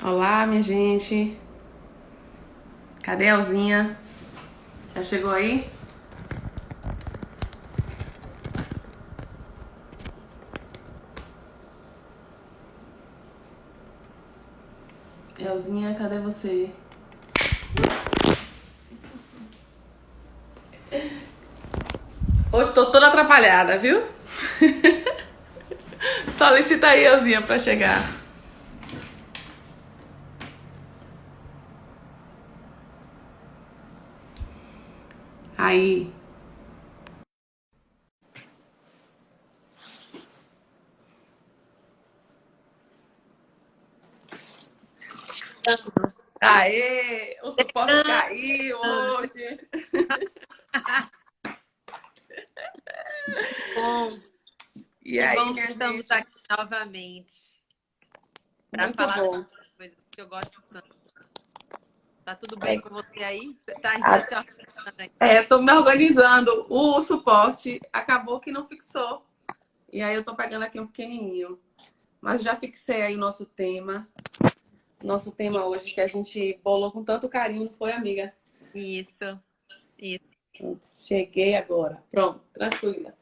Olá, minha gente. Cadê a Elzinha? Já chegou aí? Elzinha, cadê você? Hoje tô toda atrapalhada, viu? Solicita aí, Elzinha, pra chegar. Aí. Aê! O suporte caiu hoje. Bom, E que aí, bom que minha estamos gente? aqui novamente para Muito falar bom. dessas coisas que eu gosto tanto. Tá tudo bem É, com você aí? Você tá ainda se a- organizando aí? tô me organizando. O suporte acabou que não fixou. E aí eu tô pegando aqui um pequenininho. Mas já fixei aí o nosso tema. Nosso tema hoje que a gente bolou com tanto carinho, não foi, amiga? Isso, isso. Pronto, cheguei agora. Pronto, tranquila.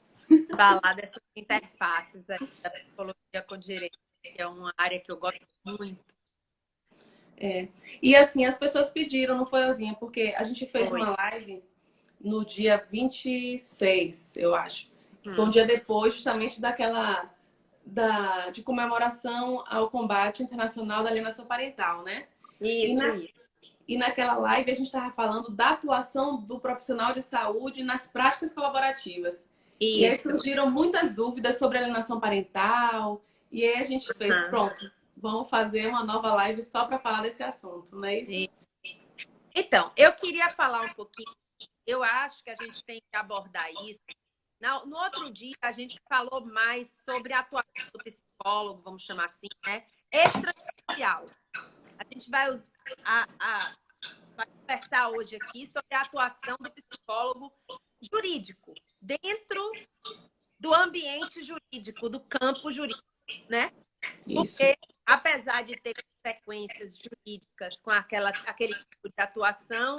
Falar dessas interfaces aí da psicologia com o direito, que é uma área que eu gosto muito. É. E assim, as pessoas pediram, não foi, Ozinha? Porque a gente fez Foi. uma live no dia 26, eu acho. Que foi um Hum. dia depois, justamente de comemoração ao combate internacional da alienação parental, né? E, Isso, na, isso. e naquela live a gente estava falando da atuação do profissional de saúde nas práticas colaborativas. E aí Isso. surgiram muitas dúvidas sobre alienação parental. E aí a gente fez, Uhum. pronto, vamos fazer uma nova live só para falar desse assunto, não é isso? E- Então, eu queria falar um pouquinho. Eu acho que a gente tem que abordar isso. No outro dia, a gente falou mais sobre a atuação do psicólogo, vamos chamar assim, né? Extrajudicial. A gente vai conversar hoje aqui sobre a atuação do psicólogo jurídico, dentro do ambiente jurídico, do campo jurídico, né? Isso. Porque, apesar de ter consequências jurídicas com aquele tipo de atuação,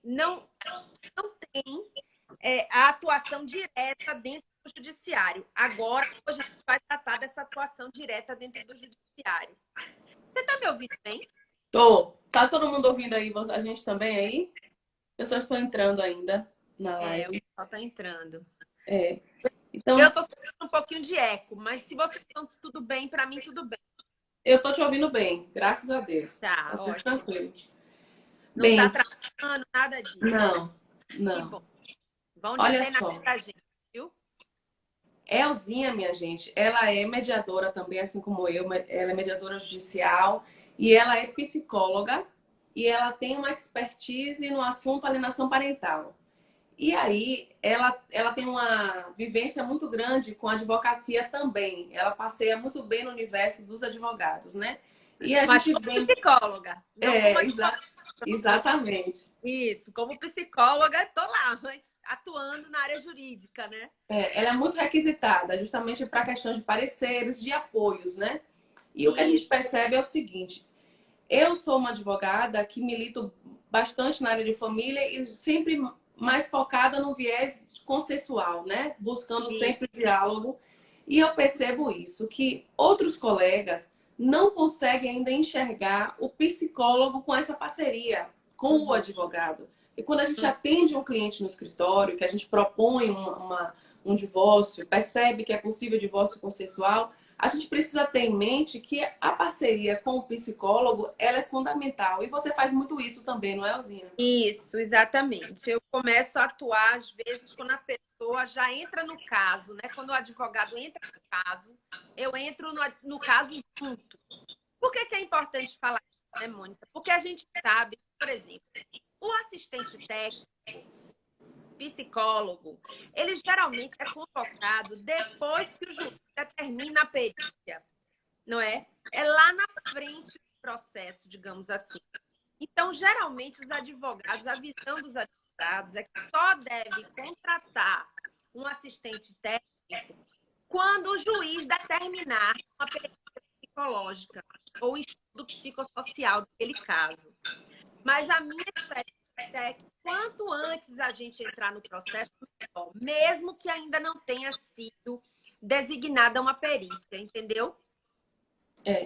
não, não tem a atuação direta dentro do judiciário. Agora, hoje a gente vai tratar dessa atuação direta dentro do judiciário. Você está me ouvindo bem? Tô. Tá todo mundo ouvindo aí? A gente também aí? As pessoas estão entrando ainda na É, o live. pessoal está entrando. É. Então, Eu estou sentindo um pouquinho de eco, mas se vocês estão tudo bem, para mim tudo bem. eu tô te ouvindo bem, graças a Deus. Tá, Tá tudo ótimo. tranquilo. Não está Bem, travando, nada disso. não, Que não. bom. Vão Olha dizendo aí só. pra gente, viu? Elzinha, minha gente, ela é mediadora também, assim como eu. Ela é mediadora judicial e ela é psicóloga e ela tem uma expertise no assunto alienação parental. E aí, ela tem uma vivência muito grande com a advocacia também. Ela passeia muito bem no universo dos advogados, né? E a Mas gente como vem. psicóloga, não como É, advogada. exatamente. Isso, como psicóloga, estou lá, mas atuando na área jurídica, né? É, ela é muito requisitada, justamente para a questão de pareceres, de apoios, né? E o que a gente Isso, percebe é o seguinte: eu sou uma advogada que milito bastante na área de família e sempre mais focada no viés consensual, né? Buscando isso. sempre o diálogo. E eu percebo isso, que outros colegas não conseguem ainda enxergar o psicólogo com essa parceria com o Uhum, advogado. E quando a gente uhum. atende um cliente no escritório, que a gente propõe um divórcio, percebe que é possível divórcio consensual, a gente precisa ter em mente que a parceria com o psicólogo, ela é fundamental. E você faz muito isso também, não é, Elzinha? Isso, exatamente. Eu começo a atuar, às vezes, quando a pessoa já entra no caso, né? Quando o advogado entra no caso, eu entro no caso junto. Por que é importante falar isso, né, Mônica? Porque a gente sabe, por exemplo, o assistente técnico, psicólogo, ele geralmente é convocado depois que o juiz determina a perícia, não é? É lá na frente do processo, digamos assim. Então, geralmente, os advogados, a visão dos advogados é que só deve contratar um assistente técnico quando o juiz determinar uma perícia psicológica ou estudo psicossocial daquele caso. Mas a minha experiência é que quanto antes a gente entrar no processo, melhor, mesmo que ainda não tenha sido designada uma perícia, entendeu? É.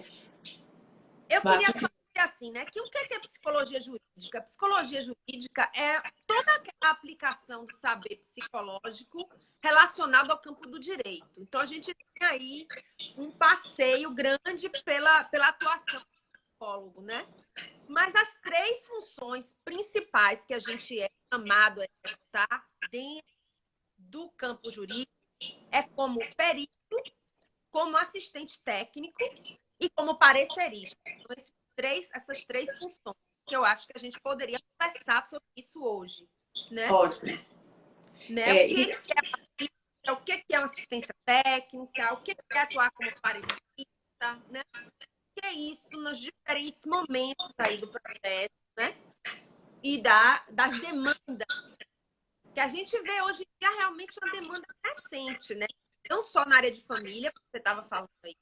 Eu queria Mas, só dizer assim, né? Que o que é psicologia jurídica? Psicologia jurídica é toda a aplicação do saber psicológico relacionado ao campo do direito. Então, a gente tem aí um passeio grande pela atuação do psicólogo, né? Mas as três funções principais que a gente é chamado a executar dentro do campo jurídico é como perito, como assistente técnico e como parecerista. Então, essas três funções que eu acho que a gente poderia conversar sobre isso hoje, né? ótimo. Né? É, e, O que é uma assistência técnica, o que é atuar como parecerista, né? O que é isso nos diferentes momentos aí do processo, né? E das demandas que a gente vê hoje em dia realmente uma demanda crescente, né? Não só na área de família, como você estava falando aí,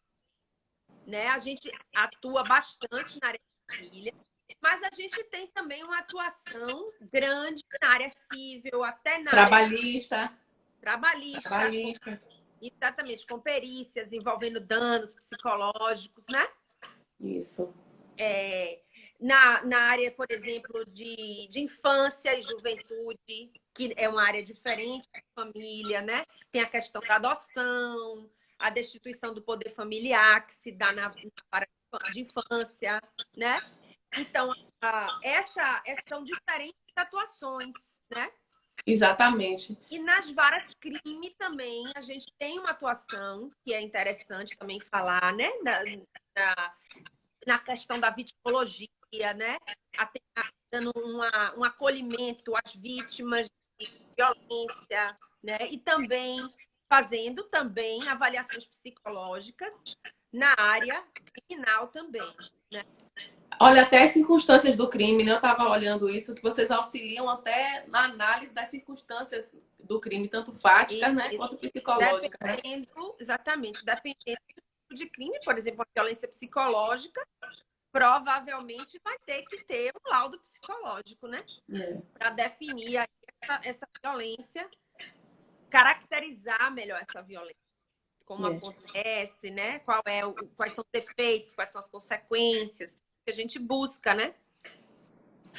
né? A gente atua bastante na área de família, mas a gente tem também uma atuação grande na área civil, até na área trabalhista, trabalhista, trabalhista. exatamente, com perícias envolvendo danos psicológicos, né? Isso. Na área, por exemplo, de infância e juventude, que é uma área diferente da família, né? Tem a questão da adoção, a destituição do poder familiar, que se dá na área de infância, né? Então, essas são diferentes atuações, né? Exatamente. E nas varas crime também a gente tem uma atuação que é interessante também falar, né? Na questão da vitimologia, né? Dando um acolhimento às vítimas de violência, né? E também fazendo também avaliações psicológicas na área criminal também, né? Olha, até as circunstâncias do crime, né? Eu estava olhando isso, que vocês auxiliam até na análise das circunstâncias do crime, tanto fáticas, né, E quanto psicológicas, né? dependendo, exatamente, dependendo do tipo de crime, por exemplo, a violência psicológica, provavelmente vai ter que ter um laudo psicológico, né? É. Para definir aí essa violência, caracterizar melhor essa violência, como acontece, né? Quais são os efeitos, quais são as consequências que a gente busca, né?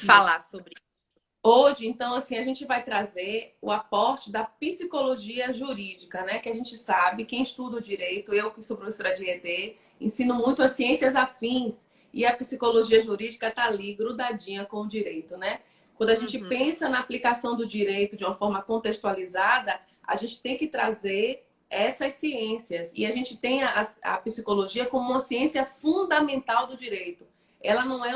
Falar sobre isso. Hoje, então, assim, a gente vai trazer o aporte da psicologia jurídica, né? Que a gente sabe, quem estuda o direito, eu que sou professora de ED, ensino muito as ciências afins e a psicologia jurídica está ali, grudadinha com o direito, né? Quando a gente pensa na aplicação do direito de uma forma contextualizada, a gente tem que trazer essas ciências. E a gente tem a psicologia como uma ciência fundamental do direito. Ela não é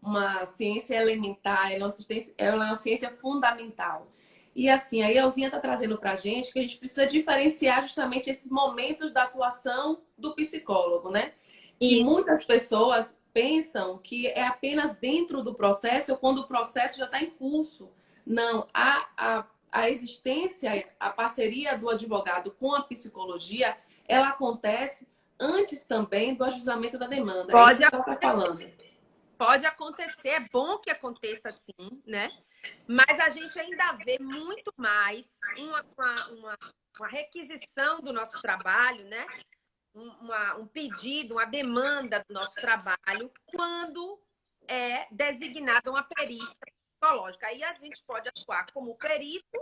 uma ciência elementar, ela é uma ciência fundamental. E assim, a Elzinha está trazendo para a gente que a gente precisa diferenciar justamente esses momentos da atuação do psicólogo, né? Que muitas pessoas pensam que é apenas dentro do processo ou quando o processo já está em curso. Não, a existência, a parceria do advogado com a psicologia, ela acontece antes também do ajuizamento da demanda. É isso que ela está falando. Pode acontecer, é bom que aconteça assim, né? Mas a gente ainda vê muito mais uma requisição do nosso trabalho, né? Um pedido, uma demanda do nosso trabalho quando é designada uma perícia psicológica. Aí a gente pode atuar como perito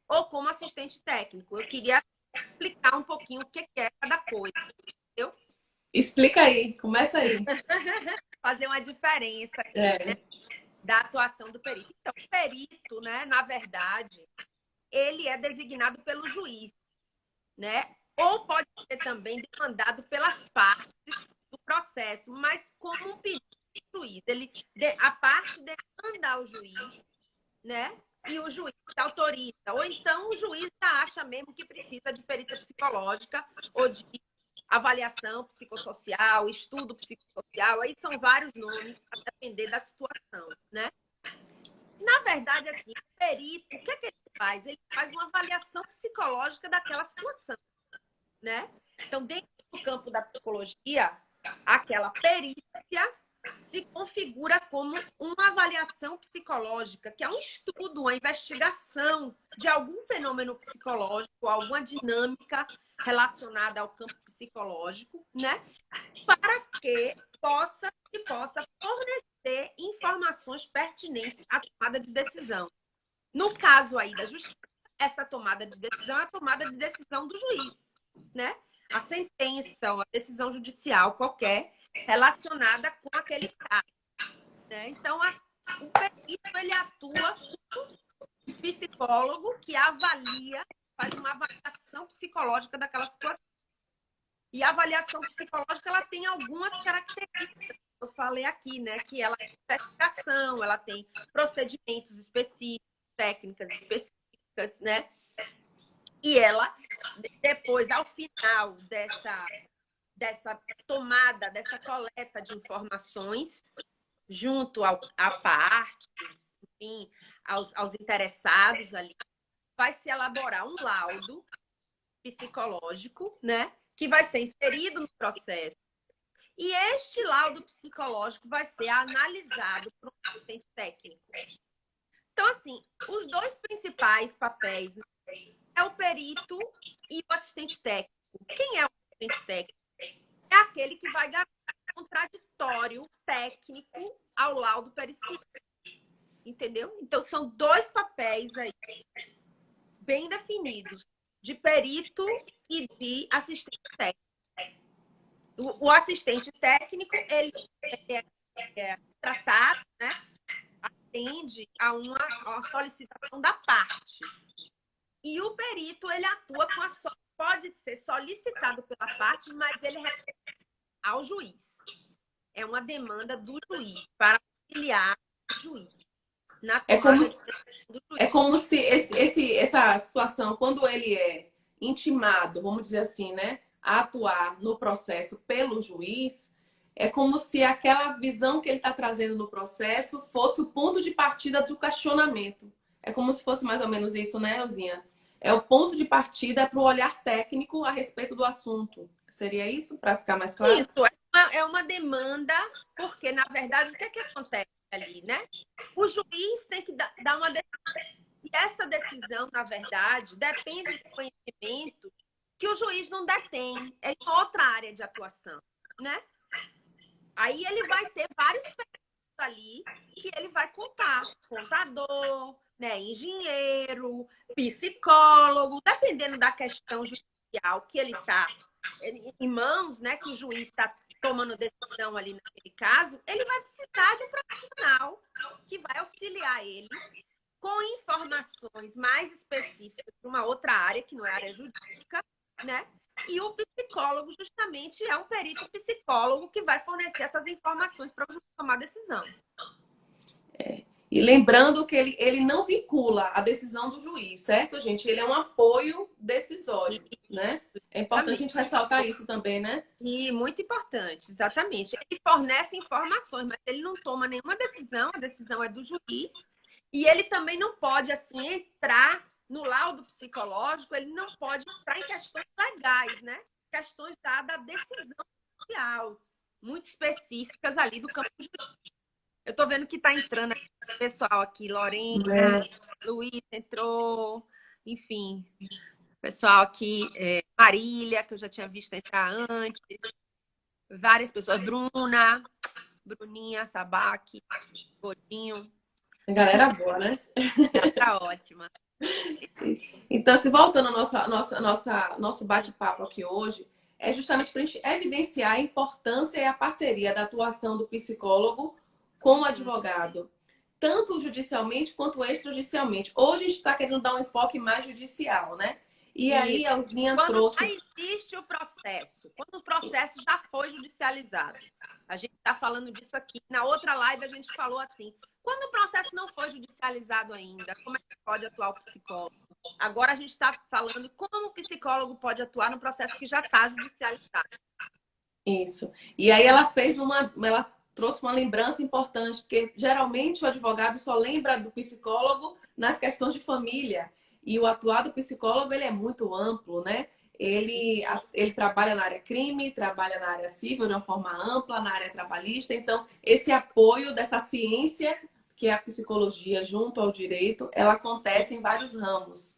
ou como assistente técnico. Eu queria explicar um pouquinho o que é cada coisa, entendeu? Explica aí, começa aí. Fazer uma diferença aqui, né, da atuação do perito. Então, o perito, né, na verdade, ele é designado pelo juiz, né? Ou pode ser também demandado pelas partes do processo, mas como um pedido do juiz. A parte demanda ao juiz, né? E o juiz autoriza. Ou então o juiz já acha mesmo que precisa de perícia psicológica ou de avaliação psicossocial, estudo psicossocial, aí são vários nomes a depender da situação, né? Na verdade, assim, o perito, o que é que ele faz? Ele faz uma avaliação psicológica daquela situação, né? Então, dentro do campo da psicologia, aquela perícia se configura como uma avaliação psicológica, que é um estudo, uma investigação de algum fenômeno psicológico, alguma dinâmica relacionada ao campo psicológico, né? Para que possa fornecer informações pertinentes à tomada de decisão. No caso aí da justiça, essa tomada de decisão é a tomada de decisão do juiz, né? A sentença ou a decisão judicial qualquer relacionada com aquele caso, né? Então, o perito, ele atua como psicólogo que avalia, faz uma avaliação psicológica daquela situação. E a avaliação psicológica, ela tem algumas características, eu falei aqui, né? Que ela tem certificação, ela tem procedimentos específicos, técnicas específicas, né? E ela, depois, ao final dessa tomada, dessa coleta de informações, junto a partes, enfim, aos interessados ali, vai se elaborar um laudo psicológico, né? Que vai ser inserido no processo. E este laudo psicológico vai ser analisado por um assistente técnico. Então, assim, os dois principais papéis é o perito e o assistente técnico. Quem é o assistente técnico? É aquele que vai garantir um contraditório técnico ao laudo pericial. Entendeu? Então, são dois papéis aí bem definidos, de perito e de assistente técnico. O assistente técnico, ele é tratado, né? Atende a uma solicitação da parte. E o perito, ele atua com pode ser solicitado pela parte, mas ele recebe ao juiz. É uma demanda do juiz para auxiliar o juiz. É como se essa situação, quando ele é intimado, vamos dizer assim, né, a atuar no processo pelo juiz, é como se aquela visão que ele está trazendo no processo fosse o ponto de partida do questionamento. É como se fosse mais ou menos isso, né, Elzinha? É o ponto de partida para o olhar técnico a respeito do assunto. Seria isso, para ficar mais claro? Isso, é uma demanda, porque, na verdade, o que é que acontece ali, né? O juiz tem que dar uma decisão. E essa decisão, na verdade, depende do conhecimento que o juiz não detém. É em outra área de atuação, né? Aí ele vai ter vários peritos ali que ele vai contar. Contador, né? Engenheiro, psicólogo, dependendo da questão judicial que ele está em mãos, né? Que o juiz está tomando decisão ali naquele caso, ele vai precisar de um profissional que vai auxiliar ele com informações mais específicas de uma outra área, que não é a área jurídica, né? E o psicólogo, justamente, é um perito psicólogo que vai fornecer essas informações para o juiz tomar decisão. E lembrando que ele não vincula a decisão do juiz, certo, gente? Ele é um apoio decisório, né? É importante a gente ressaltar isso também, né? E muito importante, exatamente. Ele fornece informações, mas ele não toma nenhuma decisão, a decisão é do juiz. E ele também não pode, assim, entrar no laudo psicológico, ele não pode entrar em questões legais, né? Questões dadas à decisão judicial, muito específicas ali do campo jurídico. Eu tô vendo que tá entrando aqui o pessoal aqui, Lorena, Luiz entrou, enfim, pessoal aqui, Marília, que eu já tinha visto entrar antes, várias pessoas, Bruninha, Sabac, Godinho. Galera boa, né? Tá ótima. Então, se voltando ao nosso bate-papo aqui hoje, é justamente para a gente evidenciar a importância e a parceria da atuação do psicólogo com o advogado, tanto judicialmente quanto extrajudicialmente. Hoje a gente está querendo dar um enfoque mais judicial, né? E aí a Elzinha trouxe... Quando existe o processo, quando o processo já foi judicializado. A gente está falando disso aqui. Na outra live a gente falou assim, quando o processo não foi judicializado ainda, como é que pode atuar o psicólogo? Agora a gente está falando como o psicólogo pode atuar no processo que já está judicializado. Isso. E aí ela trouxe uma lembrança importante, porque geralmente o advogado só lembra do psicólogo nas questões de família. E o atuar do psicólogo, ele é muito amplo, né? ele trabalha na área crime, trabalha na área civil de uma forma ampla, na área trabalhista. Então, esse apoio dessa ciência, que é a psicologia, junto ao direito, ela acontece em vários ramos.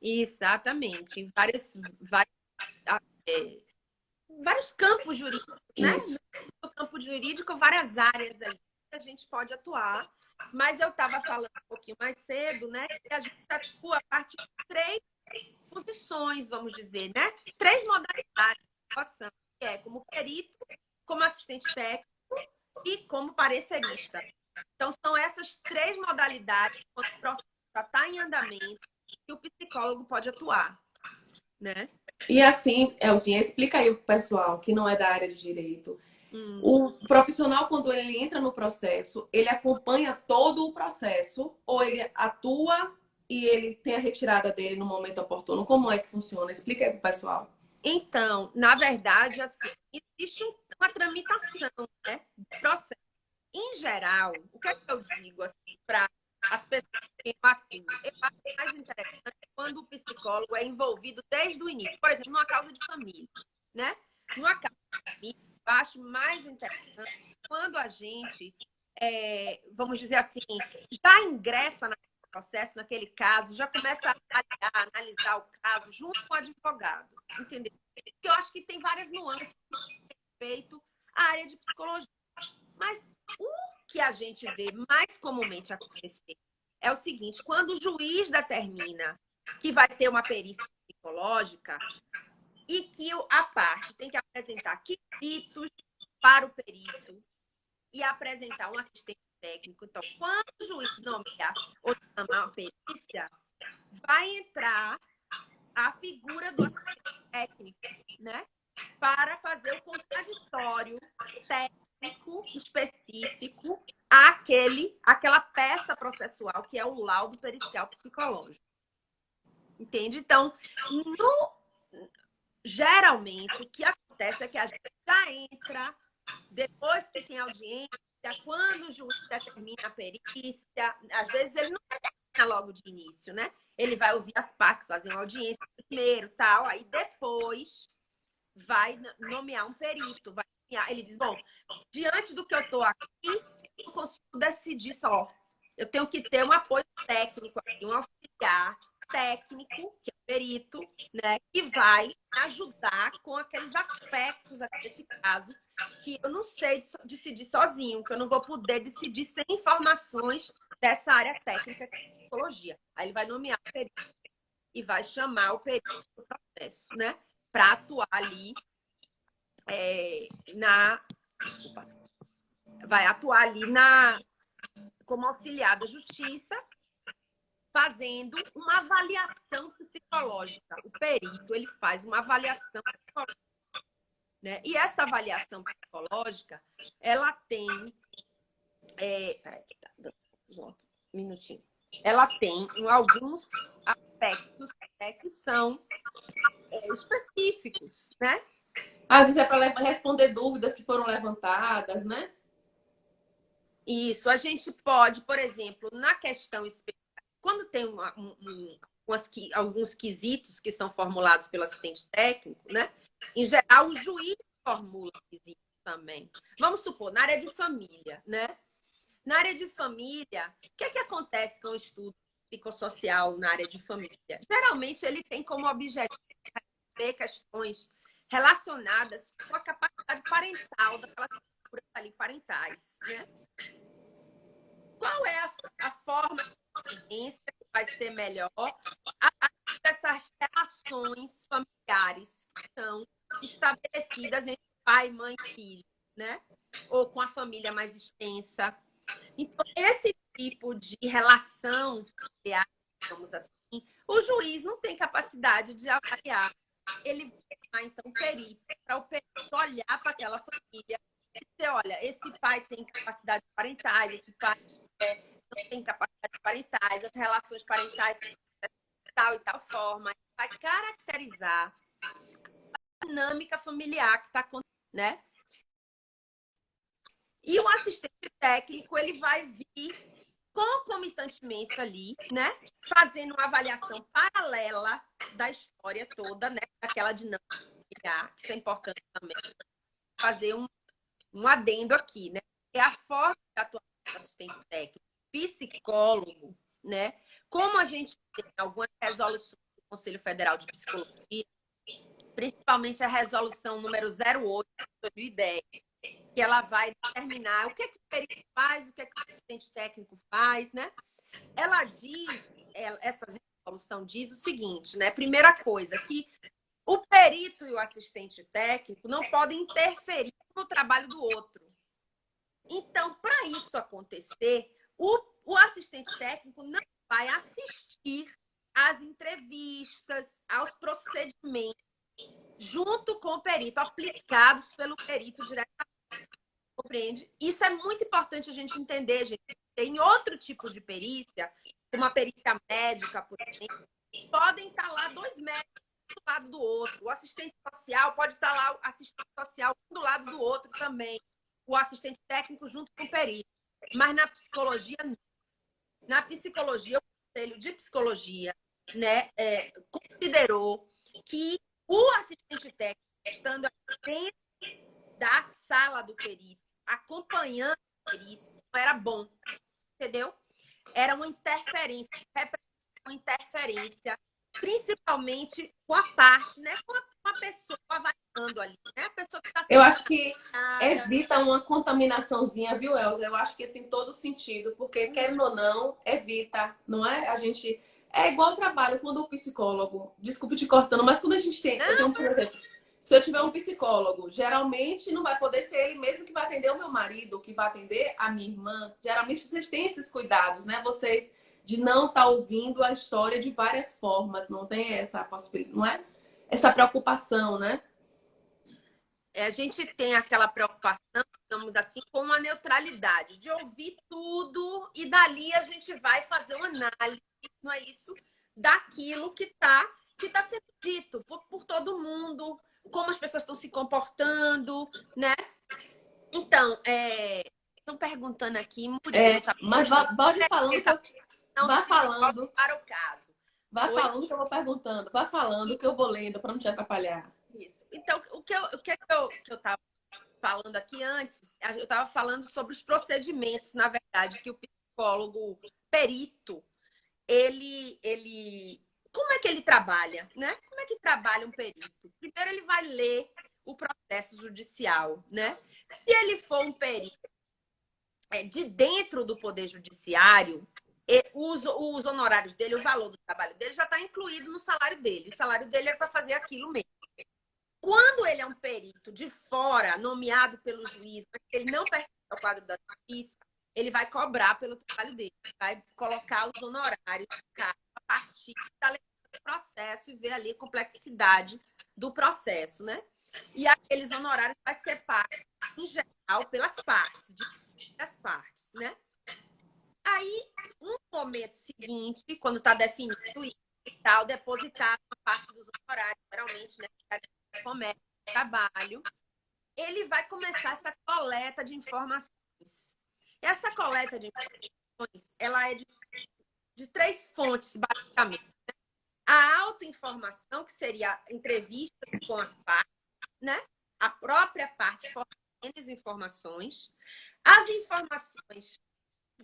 Exatamente, em é, vários campos jurídicos, né? Isso. No campo jurídico, várias áreas ali que a gente pode atuar. Mas eu estava falando um pouquinho mais cedo, né? Que a gente atua a partir de 3 posições, vamos dizer, né? 3 modalidades de atuação, que é como perito, como assistente técnico e como parecerista. Então, são essas 3 modalidades, quando o processo já está em andamento, que o psicólogo pode atuar, né? E assim, Elzinha, explica aí pro pessoal que não é da área de direito. O profissional, quando ele entra no processo, ele acompanha todo o processo ou ele atua e ele tem a retirada dele no momento oportuno? Como é que funciona? Explica aí pro pessoal. Então, na verdade, assim, existe uma tramitação, né, do processo. Em geral, o que é que eu digo assim, para as pessoas que eu atuo? Eu acho mais interessante quando o psicólogo é envolvido desde o início. Por exemplo, numa causa de família, né? Numa causa de família, eu acho mais interessante quando a gente, vamos dizer assim, já ingressa naquele processo, naquele caso, já começa a analisar o caso junto com o advogado, entendeu? Porque eu acho que tem várias nuances a respeito à área de psicologia. Mas o que a gente vê mais comumente acontecer é o seguinte: quando o juiz determina que vai ter uma perícia psicológica e que a parte tem que apresentar quesitos para o perito e apresentar um assistente técnico. Então, quando o juiz nomear ou chamar a perícia, vai entrar a figura do assistente técnico, né? Para fazer o contraditório técnico específico àquela peça processual que é o laudo pericial psicológico. Entende? Então, geralmente, o que acontece é que a gente já entra, depois que tem audiência, quando o juiz determina a perícia, às vezes ele não determina logo de início, né? Ele vai ouvir as partes, fazer uma audiência primeiro, tal, aí depois vai nomear um perito, vai nomear. Ele diz, bom, diante do que eu estou aqui, eu não consigo decidir só. Eu tenho que ter um apoio técnico, um auxiliar técnico, que é o perito, né, que vai ajudar com aqueles aspectos desse caso que eu não sei decidir sozinho, que eu não vou poder decidir sem informações dessa área técnica que é a psicologia. Aí ele vai nomear o perito e vai chamar o perito do processo, né, para atuar ali desculpa, vai atuar ali como auxiliar da justiça, fazendo uma avaliação psicológica. O perito, ele faz uma avaliação psicológica, né? E essa avaliação psicológica, ela tem... um minutinho. Ela tem alguns aspectos, né, que são específicos, né? Às vezes é para responder dúvidas que foram levantadas, né? Isso, a gente pode, por exemplo, na questão específica, quando tem alguns quesitos que são formulados pelo assistente técnico, né? Em geral, o juiz formula quesitos também. Vamos supor, na área de família, né? Na área de família, o que é que acontece com o estudo psicossocial na área de família? Geralmente, ele tem como objetivo questões relacionadas com a capacidade parental daquelas figuras ali parentais, né? Qual é a forma de convivência que vai ser melhor a partir dessas relações familiares que são estabelecidas entre pai, mãe e filho, né? Ou com a família mais extensa. Então, esse tipo de relação familiar, digamos assim, o juiz não tem capacidade de avaliar. Ele vai chamar, então, perito, para o perito olhar para aquela família e dizer, olha, esse pai tem capacidade parentais, esse pai não tem capacidade parentais, as relações parentais de tal e tal forma. Vai caracterizar a dinâmica familiar que está acontecendo, né? E o assistente técnico, ele vai vir concomitantemente ali, né? Fazendo uma avaliação paralela da história toda, né? daquela dinâmica familiar, que isso é importante também, fazer um adendo aqui, né? É a forma de atuação do assistente técnico, psicólogo, né? Como a gente tem algumas resoluções do Conselho Federal de Psicologia, principalmente a resolução número 08 de 2010, que ela vai determinar o que o perito faz, o que o assistente técnico faz, né? Ela diz, essa resolução diz o seguinte, né? Primeira coisa, que o perito e o assistente técnico não podem interferir no trabalho do outro. Então, para isso acontecer, o assistente técnico não vai assistir às entrevistas, aos procedimentos, junto com o perito, aplicados pelo perito diretamente. Compreende? Isso é muito importante a gente entender, gente. Tem outro tipo de perícia, uma perícia médica, por exemplo, podem estar lá dois médicos do lado do outro. O assistente social pode estar lá, o assistente social um do lado do outro também. O assistente técnico junto com o perito. Mas na psicologia, não. Na psicologia, o Conselho de Psicologia, né, considerou que o assistente técnico, estando dentro da sala do perito, acompanhando a perícia, não era bom, entendeu? Era uma interferência, uma interferência, principalmente com a parte, né, com a pessoa avaliando ali, né, a pessoa que está sendo... Eu acho que evita uma contaminaçãozinha, viu, Elza? Eu acho que tem todo sentido, porque querendo ou não, evita, não é? A gente é igual trabalho quando o psicólogo, desculpe te cortando, mas quando a gente tem, eu tenho, por exemplo, se eu tiver um psicólogo, geralmente não vai poder ser ele mesmo que vai atender o meu marido, que vai atender a minha irmã. Geralmente vocês têm esses cuidados, né? Vocês de não estar ouvindo a história de várias formas, não tem essa possibilidade, não é? Essa preocupação, né? A gente tem aquela preocupação, digamos assim, com a neutralidade, de ouvir tudo e dali a gente vai fazer uma análise, não é isso? Daquilo que tá sendo dito por todo mundo, como as pessoas estão se comportando, né? Então, estão perguntando aqui, Murilo, tá... Mas pode falando que eu... Não, Vá falando. para o caso. Vá falando que eu vou perguntando. Vá falando que eu vou lendo para não te atrapalhar. Isso. Então, o que eu estava falando aqui antes, eu estava falando sobre os procedimentos, na verdade, que o psicólogo perito, como é que ele trabalha, né? Como é que trabalha um perito? Primeiro ele vai ler o processo judicial, né? Se ele for um perito de dentro do Poder Judiciário, os honorários dele, o valor do trabalho dele já está incluído no salário dele. O salário dele é para fazer aquilo mesmo. Quando ele é um perito de fora, nomeado pelo juiz, mas ele não pertence ao quadro da justiça, ele vai cobrar pelo trabalho dele, vai colocar os honorários do cara a partir da leitura do processo e ver ali a complexidade do processo, né? E aqueles honorários vai ser pago, em geral, pelas partes, das partes, né? Aí, no momento seguinte, quando está definido isso e tal, depositar uma parte dos honorários, geralmente, né? Comércio, trabalho, ele vai começar essa coleta de informações. Essa coleta de informações, ela é de três fontes, basicamente. A autoinformação, que seria a entrevista com as partes, né? A própria parte fornecendo as informações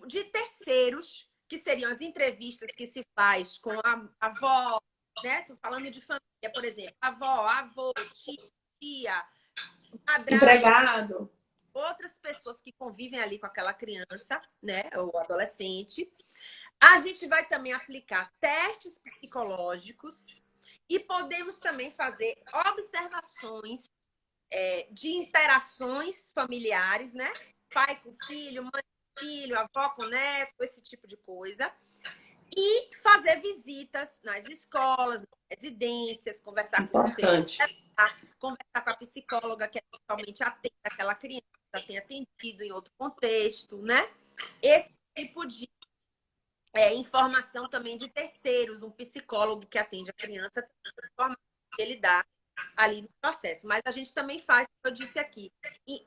de terceiros, que seriam as entrevistas que se faz com a avó, né? Tô falando de família, por exemplo, avó, avô, tia, padrasto, empregado, outras pessoas que convivem ali com aquela criança, né, ou adolescente. A gente vai também aplicar testes psicológicos e podemos também fazer observações de interações familiares, né? Pai com filho, mãe com filho, avó com neto, esse tipo de coisa. E fazer visitas nas escolas, nas residências, conversar importante. com conversar com a psicóloga que atualmente atende aquela criança, tem atendido em outro contexto, né? Esse tipo de informação também de terceiros, um psicólogo que atende a criança, informação que ele dá ali no processo. Mas a gente também faz, como eu disse aqui,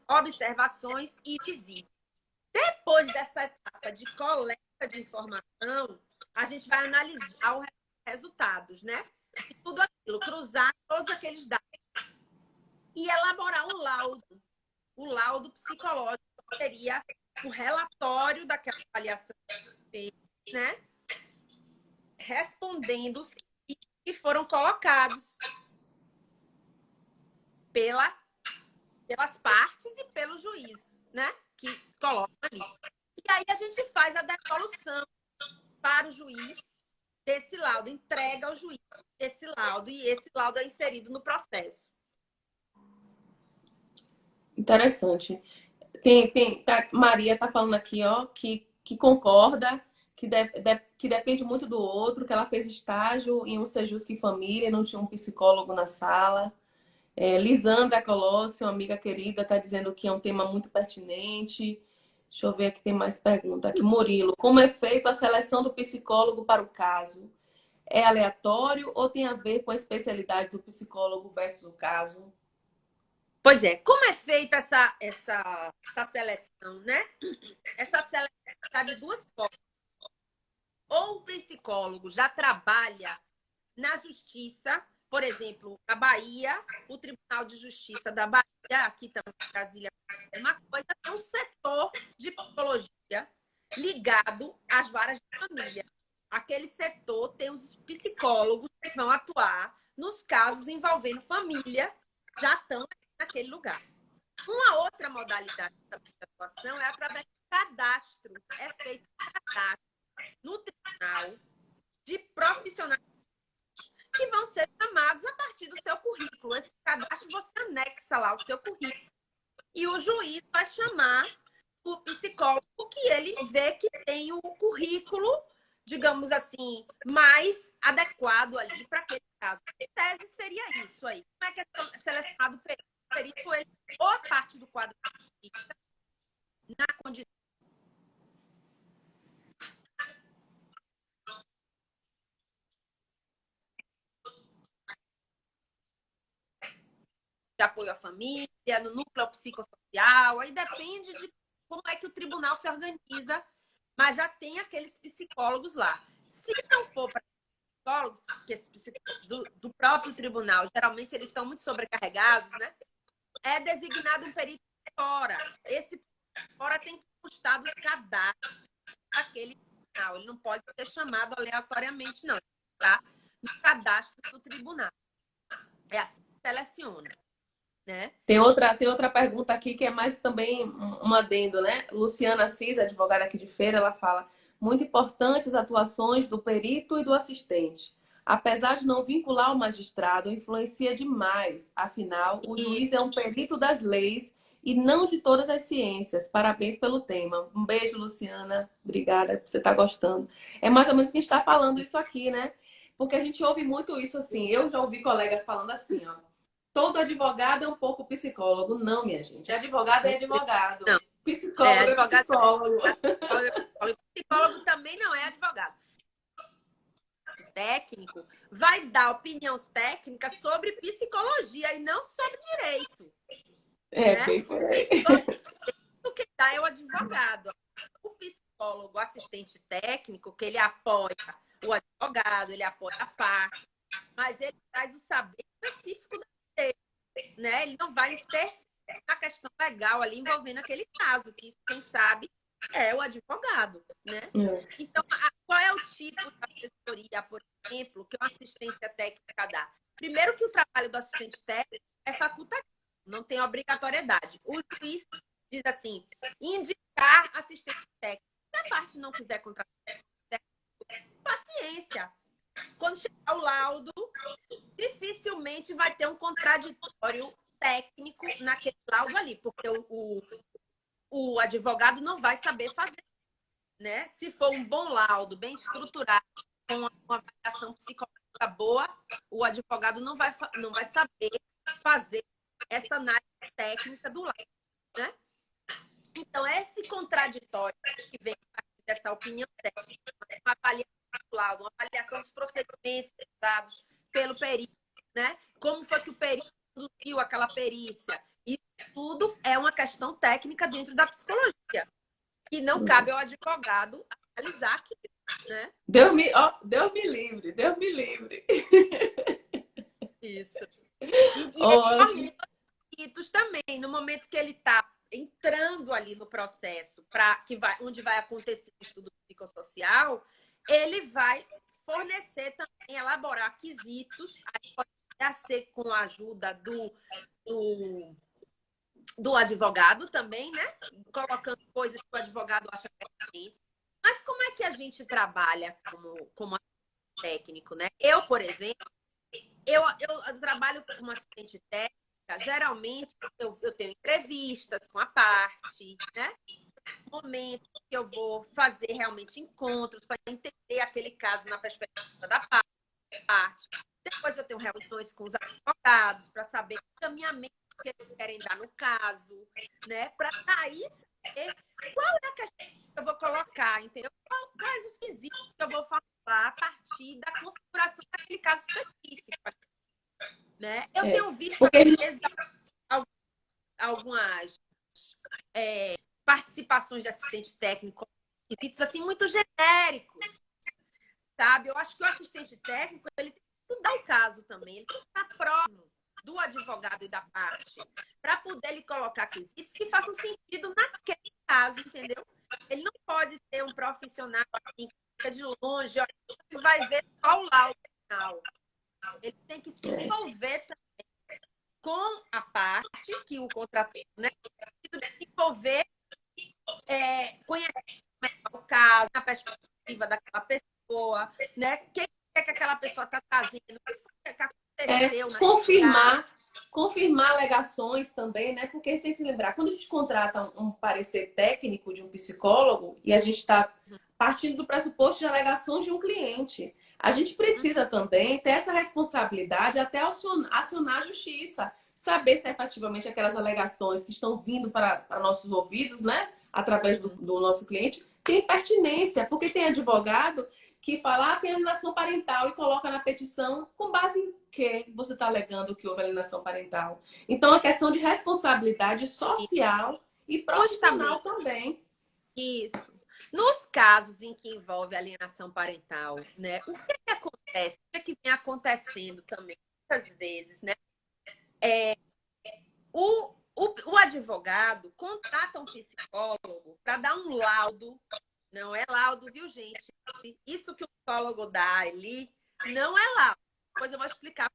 observações e visitas. Depois dessa etapa de coleta de informação, a gente vai analisar os resultados, né? e tudo aquilo, cruzar todos aqueles dados e elaborar o laudo psicológico, que seria o relatório daquela avaliação feita, né? Respondendo os que foram colocados pelas partes e pelo juiz, né? Que colocam ali. E aí a gente faz a devolução para o juiz desse laudo, entrega ao juiz esse laudo, e esse laudo é inserido no processo. Interessante. Maria está falando aqui, ó, que concorda, que depende muito do outro, que ela fez estágio em um Sejusc Família, não tinha um psicólogo na sala. Lisandra Colossi, uma amiga querida, está dizendo que é um tema muito pertinente. Deixa eu ver aqui, tem mais pergunta. Aqui, Murilo, como é feita a seleção do psicólogo para o caso? É aleatório ou tem a ver com a especialidade do psicólogo versus o caso? Pois é, como é feita essa seleção, né? Essa seleção está de duas formas. Ou o psicólogo já trabalha na justiça, por exemplo, na Bahia, o Tribunal de Justiça da Bahia, aqui também em Brasília, é uma coisa, tem um setor de psicologia ligado às varas de família. Aquele setor tem os psicólogos que vão atuar nos casos envolvendo família, já estão naquele lugar. Uma outra modalidade de atuação é através do cadastro. É feito um cadastro no tribunal de profissionais que vão ser chamados a partir do seu currículo. Esse cadastro você anexa lá o seu currículo e o juiz vai chamar o psicólogo que ele vê que tem o currículo, digamos assim, mais adequado ali para aquele caso. Em tese seria isso aí. Como é que é selecionado o perito? Ele, ou a parte do quadro na condição de apoio à família, no núcleo psicossocial, aí depende de como é que o tribunal se organiza, mas já tem aqueles psicólogos lá. Se não for para psicólogos, que esses psicólogos do próprio tribunal, geralmente eles estão muito sobrecarregados, né? É designado um perito de fora. Esse fora tem que constar dos cadastros daquele tribunal. Ele não pode ser chamado aleatoriamente, não. Tá? No cadastro do tribunal. É assim que seleciona. Né? Tem outra pergunta aqui que é mais também um adendo, né? Luciana Assis, advogada aqui de Feira, ela fala: muito importantes as atuações do perito e do assistente. Apesar de não vincular o magistrado, influencia demais. Afinal, o juiz é um perito das leis e não de todas as ciências. Parabéns pelo tema. Um beijo, Luciana. Obrigada por você estar gostando. É mais ou menos o que a gente está falando isso aqui, né? Porque a gente ouve muito isso assim. Eu já ouvi colegas falando assim, ó. Todo advogado é um pouco psicólogo. Não, minha gente. Advogado é advogado. Não. Psicólogo é psicólogo. O psicólogo também não é advogado. O técnico vai dar opinião técnica sobre psicologia e não sobre direito. Né? Bem por aí. O que dá é o advogado. O psicólogo, assistente técnico, que ele apoia o advogado, ele apoia a parte, mas ele traz o saber específico dele, né? Ele não vai interferir na questão legal ali envolvendo aquele caso, que isso, quem sabe, é o advogado, né? Então, qual é o tipo de assessoria, por exemplo, que uma assistência técnica dá? Primeiro que o trabalho do assistente técnico é facultativo, não tem obrigatoriedade. O juiz diz assim, indicar assistente técnico. Se a parte não quiser contratar paciência. Quando chegar o laudo, dificilmente vai ter um contraditório técnico naquele laudo ali, porque o advogado não vai saber fazer, né? Se for um bom laudo, bem estruturado, com uma avaliação psicológica boa, o advogado não vai saber fazer essa análise técnica do laudo, né? Então, esse contraditório que vem dessa opinião técnica, uma avaliação do laudo, uma avaliação dos procedimentos dados pelo perito, né? Como foi que o perito conduziu aquela perícia? Isso tudo é uma questão técnica dentro da psicologia, que não cabe ao advogado analisar aquilo, né? Deus me livre, Deus me livre. Isso. E ele Oh, formula ritos também, no momento que ele está entrando ali no processo, onde vai acontecer o estudo psicossocial, ele vai fornecer também, elaborar quesitos, aí pode ser com a ajuda do advogado também, né? Colocando coisas que o advogado acha pertinentes. Mas como é que a gente trabalha como técnico, né? Eu, por exemplo, eu trabalho como assistente técnica, geralmente eu tenho entrevistas com a parte, né? Momentos que eu vou fazer realmente encontros para entender aquele caso na perspectiva da parte. Depois eu tenho reuniões com os advogados para saber o caminhamento que eles querem dar no caso, né? Para daí saber qual é a questão que eu vou colocar, entendeu? Quais os quesitos que eu vou falar a partir da configuração daquele caso específico, né? Eu tenho visto, às vezes, algumas participações de assistente técnico, quesitos assim, muito genéricos, sabe? Eu acho que o assistente técnico, ele tem que estudar o caso também, ele tem que estar próximo do advogado e da parte, para poder ele colocar quesitos que façam sentido naquele caso, entendeu? Ele não pode ser um profissional assim, que fica de longe, que vai ver só o laudo final. Ele tem que se envolver também com a parte que o contratou, né? Se envolver, conhecer o caso, na perspectiva daquela pessoa, né? O que é que aquela pessoa está trazendo, o que aconteceu confirmar alegações também, né? Porque tem que lembrar, quando a gente contrata um parecer técnico de um psicólogo e a gente está partindo do pressuposto de alegações de um cliente, a gente precisa também ter essa responsabilidade até acionar a justiça, saber se efetivamente aquelas alegações que estão vindo para nossos ouvidos, né? Através do nosso cliente, tem pertinência, porque tem advogado que fala, tem alienação parental e coloca na petição com base em que você está alegando que houve alienação parental. Então, a questão de responsabilidade social e profissional também. Isso. Nos casos em que envolve alienação parental, né? O que acontece? O que vem acontecendo também, muitas vezes, né? O advogado contrata um psicólogo para dar um laudo. Não é laudo, viu, gente? Isso que o psicólogo dá ali não é laudo. Depois eu vou explicar.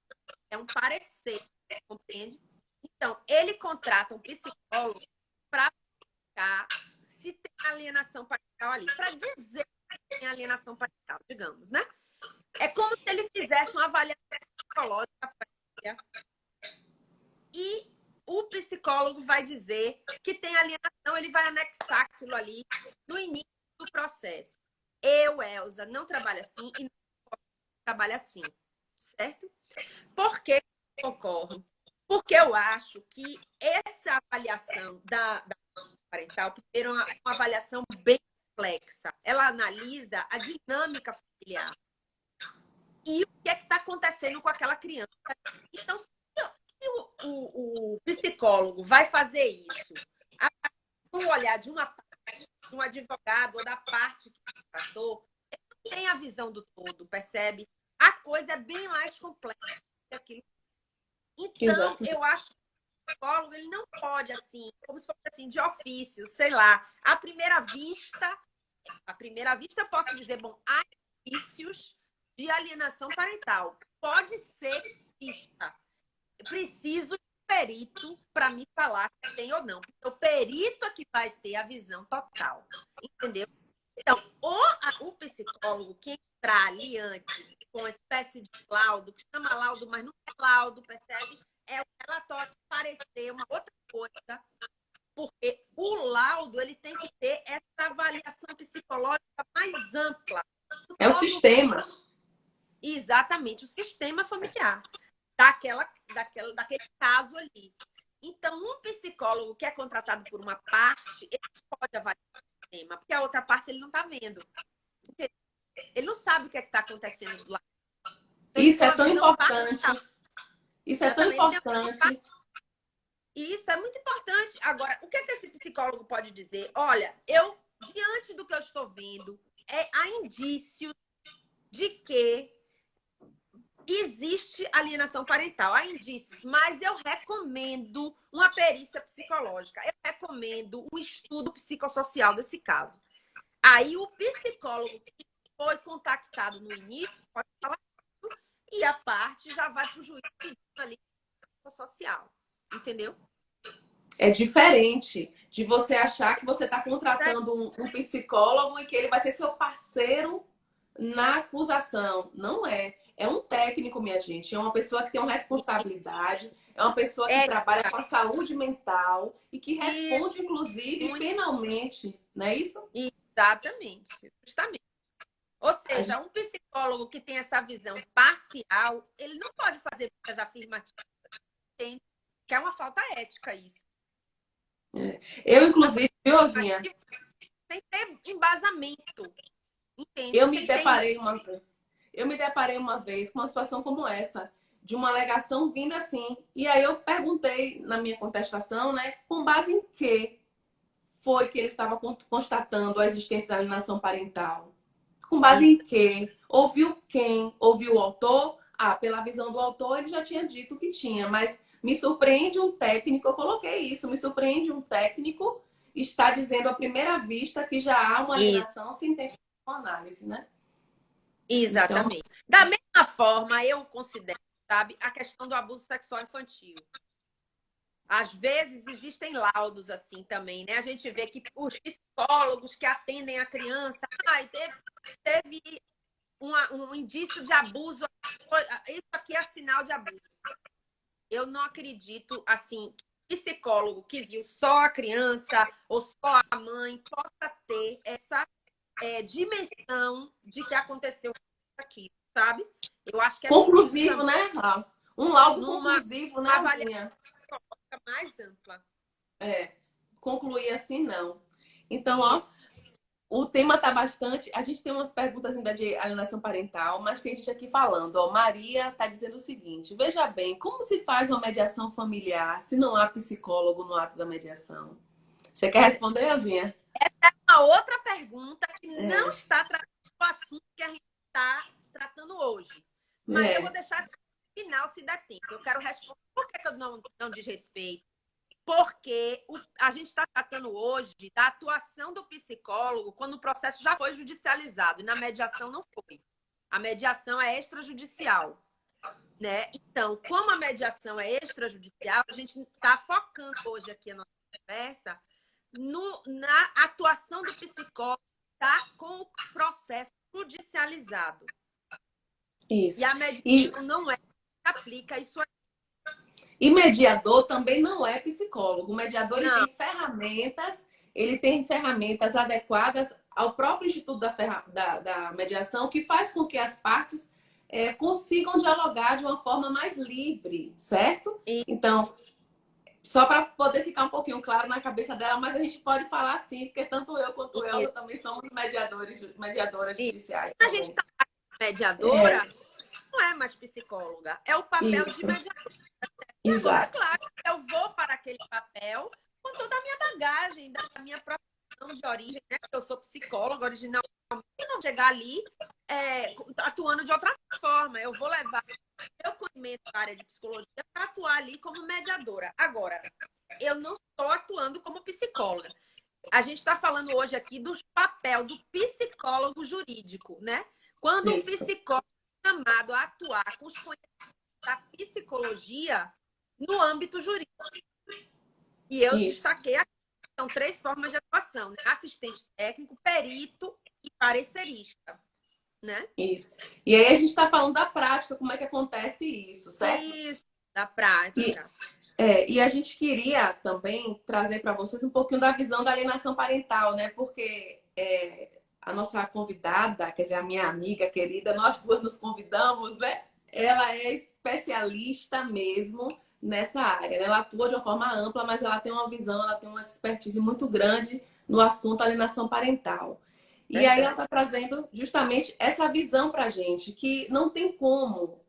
É um parecer, compreende? Então, ele contrata um psicólogo para verificar se tem alienação parental ali. Para dizer que tem alienação parental, digamos, né? É como se ele fizesse uma avaliação psicológica prévia e o psicólogo vai dizer que tem alienação, ele vai anexar aquilo ali no início do processo. Eu, Elza, não trabalho assim e não trabalho assim, certo? Por que ocorre? Porque eu acho que essa avaliação da parental, primeiro, é uma avaliação bem complexa. Ela analisa a dinâmica familiar e o que é que está acontecendo com aquela criança. Então, se o psicólogo vai fazer isso com o olhar de um advogado ou da parte que tratou, ele não tem a visão do todo, percebe? A coisa é bem mais complexa que aquilo. Então, eu acho que o psicólogo ele não pode, assim, como se fosse assim, de ofício, sei lá. À primeira vista, eu posso dizer, bom, há indícios de alienação parental. Pode ser vista. Eu preciso de perito para me falar se tem ou não. Porque o perito é que vai ter a visão total. Entendeu? Então, o psicólogo que entrar ali antes com uma espécie de laudo, que chama laudo, mas não é laudo, percebe? É um relatório que parecer uma outra coisa, porque o laudo ele tem que ter essa avaliação psicológica mais ampla. É o sistema. Exatamente, o sistema familiar daquele caso ali. Então, um psicólogo que é contratado por uma parte, ele pode avaliar o sistema, porque a outra parte ele não está vendo. Ele não sabe o que está acontecendo do lado. Então, isso é tão importante. Isso é tão importante. Isso é muito importante. Agora, o que é que esse psicólogo pode dizer? Olha, eu, diante do que eu estou vendo, há indícios de que existe alienação parental, há indícios, mas eu recomendo uma perícia psicológica, eu recomendo um estudo psicossocial desse caso. Aí o psicólogo que foi contactado no início pode falar isso, e a parte já vai para o juiz pedindo ali social, entendeu? É diferente de você achar que você está contratando um psicólogo e que ele vai ser seu parceiro na acusação. Não é. É um técnico, minha gente. É uma pessoa que tem uma responsabilidade. É uma pessoa que trabalha com a saúde mental e que responde, isso, inclusive, muito, penalmente. Não é isso? exatamente, justamente. Ou A seja, gente... um psicólogo que tem essa visão parcial, ele não pode fazer muitas afirmativas, entende? Que é uma falta ética isso. Eu, inclusive, viu, Ozinha? Sem ter embasamento, entende? Eu me Sem ter deparei uma, eu me deparei uma vez com uma situação como essa, de uma alegação vinda assim. E aí eu perguntei na minha contestação, né, com base em que foi que ele estava constatando a existência da alienação parental? Com base em quê? Ouviu quem? Ouviu o autor? Ah, pela visão do autor, ele já tinha dito que tinha, mas me surpreende um técnico, eu coloquei isso, me surpreende um técnico estar dizendo à primeira vista que já há uma isso. alienação sem ter feito uma análise, né? Então, Exatamente. Da mesma forma, eu considero, sabe, a questão do abuso sexual infantil. Às vezes existem laudos assim também, né? A gente vê que os psicólogos que atendem a criança, teve um indício de abuso, isso aqui é sinal de abuso. Eu não acredito, assim, que psicólogo que viu só a criança ou só a mãe possa ter essa dimensão de que aconteceu aqui, sabe? Eu acho que é preciso conclusivo, né, Raul? Um laudo numa conclusivo, né, avaliação Alzinha? mais ampla. É, concluir assim, não. Então, ó, Isso. o tema tá bastante. A gente tem umas perguntas ainda de alienação parental, mas tem gente aqui falando. Ó, Maria tá dizendo o seguinte: veja bem, como se faz uma mediação familiar se não há psicólogo no ato da mediação? Você quer responder, Azinha? Uma outra pergunta que não É, está tratando o assunto que a gente está tratando hoje. Mas eu vou é, deixar no final, se der tempo. Eu quero responder. Por que eu não desrespeito? Porque a gente está tratando hoje da atuação do psicólogo quando o processo já foi judicializado e na mediação não foi. A mediação é extrajudicial, né? Então, como a mediação é extrajudicial, a gente está focando hoje aqui a nossa conversa na atuação do psicólogo tá, com o processo judicializado. E isso. a mediação não é que aplica isso aí. E mediador também não é psicólogo. O mediador Não, ele tem ferramentas adequadas ao próprio Instituto da Mediação, que faz com que as partes consigam dialogar de uma forma mais livre, certo? e, Então, só para poder ficar um pouquinho claro na cabeça dela, mas a gente pode falar sim, porque tanto eu quanto e, ela também somos mediadoras e. judiciais A gente também. está mediadora, É, não é mais psicóloga, é o papel de isso, mediadora. E agora, exato. claro, eu vou para aquele papel com toda a minha bagagem, da minha profissão de origem, né? Eu sou psicóloga originalmente, e não chegar ali atuando de outra forma. Eu vou levar meu conhecimento da área de psicologia para atuar ali como mediadora. Agora, eu não estou atuando como psicóloga. A gente está falando hoje aqui do papel do psicólogo jurídico, né? Quando o Isso. psicólogo é chamado a atuar com os conhecimentos da psicologia no âmbito jurídico. E eu Isso. destaquei aqui, são 3 formas de atuação, né? Assistente técnico, perito e parecerista, né? Isso. E aí a gente está falando da prática, como é que acontece isso, certo? Isso, da E, prática. e a gente queria também trazer para vocês um pouquinho da visão da alienação parental, né? Porque a nossa convidada, quer dizer, a minha amiga querida, nós duas nos convidamos, né? Ela é especialista mesmo nessa área, né? Ela atua de uma forma ampla, mas ela tem uma visão, ela tem uma expertise muito grande no assunto alienação parental. E aí ela Verdade. está trazendo justamente essa visão para a gente, que não tem como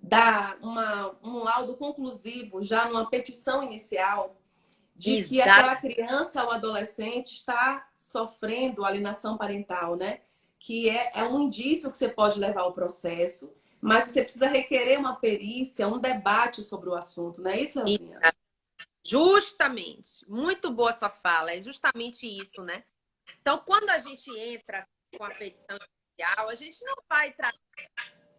dar um laudo conclusivo já numa petição inicial de que Exato. aquela criança ou adolescente está sofrendo alienação parental, né? Que é um indício que você pode levar ao processo, mas você precisa requerer uma perícia, um debate sobre o assunto, não é isso, Elzinha? Justamente. Muito boa sua fala. É justamente isso, né? Então, quando a gente entra com a petição inicial, a gente não vai trazer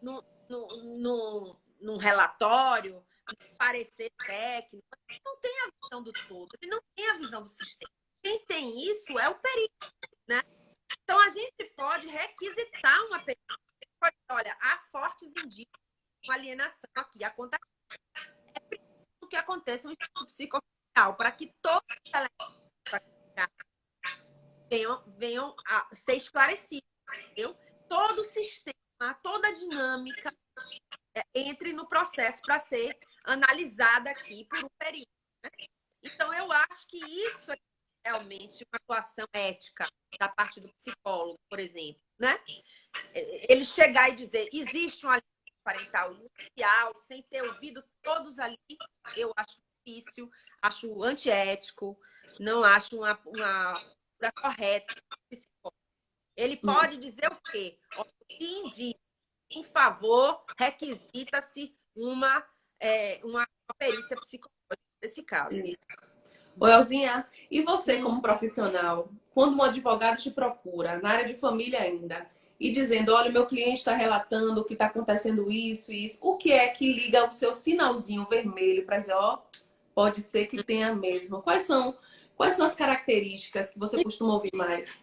num relatório, num parecer técnico, ele não tem a visão do todo, ele não tem a visão do sistema. Quem tem isso é o perito, né? Então, a gente pode requisitar uma perícia. Pode, olha, há fortes indícios de alienação aqui. Acontece, é preciso que aconteça um estudo psicossocial para que todos os elementos venham a ser esclarecidos, entendeu? Todo o sistema, toda a dinâmica entre no processo para ser analisada aqui por um perito, né? Então, eu acho que isso é realmente uma atuação ética da parte do psicólogo, por exemplo, né? Ele chegar e dizer, existe um alienação parental inicial, sem ter ouvido todos ali, eu acho difícil, acho antiético, não acho uma postura correta do psicólogo. Ele pode dizer o quê? O que indica, por favor, requisita-se uma perícia psicológica nesse caso. Ô, Elzinha, e você como profissional, quando um advogado te procura, na área de família ainda, e dizendo, olha, meu cliente está relatando que está acontecendo isso e isso, o que é que liga o seu sinalzinho vermelho para dizer, ó, pode ser que tenha mesmo? Quais são as características que você costuma ouvir mais?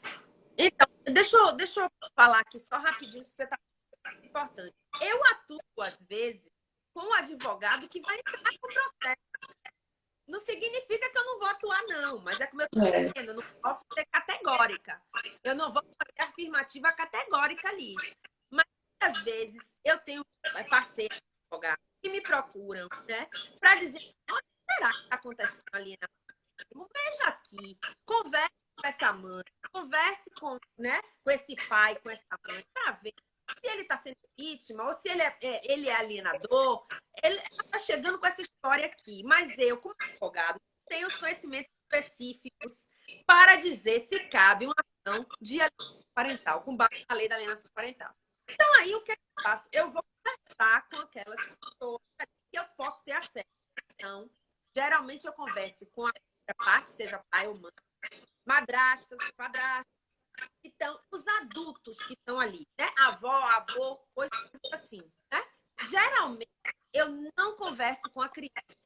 Então, deixa eu falar aqui só rapidinho, se você está importante. Eu atuo, às vezes, com um advogado que vai entrar com o processo. Não significa que eu não vou atuar, não, mas é como eu estou dizendo, eu não posso ser categórica. Eu não vou fazer afirmativa categórica ali. Mas, às vezes, eu tenho parceiros advogados que me procuram, né, para dizer, onde será que está acontecendo ali na veja aqui, converse com essa mãe, converse né, com esse pai, com essa mãe, para ver se ele está sendo vítima ou se ele é alienador. Ele está chegando com essa história aqui. Mas eu, como advogado, tenho os conhecimentos específicos para dizer se cabe uma ação de alienação parental, com base na lei da alienação parental. Então, aí, o que eu faço? Eu vou conversar com aquelas pessoas que eu posso ter acesso. Então, geralmente, eu converso com a parte, seja pai ou mãe, madrastas, padrastas. Então, os adultos que estão ali, né? Avó, avô, coisas assim, né? Geralmente, eu não converso com a criança,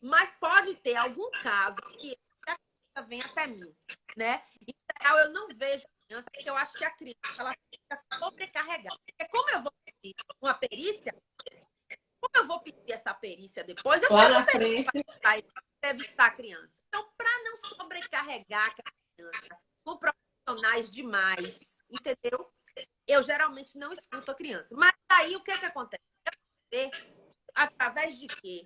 mas pode ter algum caso que a criança vem até mim, né? Em geral, eu não vejo a criança, porque eu acho que a criança ela fica sobrecarregada. Porque como eu vou pedir uma perícia, como eu vou pedir essa perícia depois, eu Lá chamo na frente. para entrevistar a criança. Então, para não sobrecarregar a criança com profissionais demais, entendeu? Eu geralmente não escuto a criança. Mas aí o que acontece? Eu vou ver através de quê?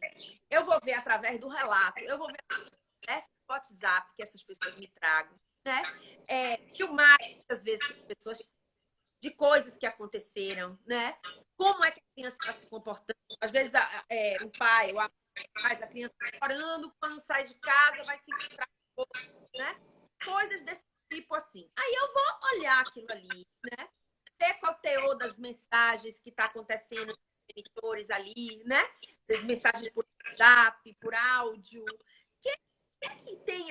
Eu vou ver através do relato, eu vou ver através do WhatsApp que essas pessoas me tragam, né? Filmar muitas vezes as pessoas de coisas que aconteceram, né? Como é que a criança está se comportando? Às vezes o pai ou a mãe, a criança está chorando, quando sai de casa vai se encontrar com outro, né? Coisas desse tipo assim. Aí eu vou olhar aquilo ali, né? Ver qual o teor das mensagens que está acontecendo com os genitores ali, né? As mensagens por WhatsApp, por áudio. O que tem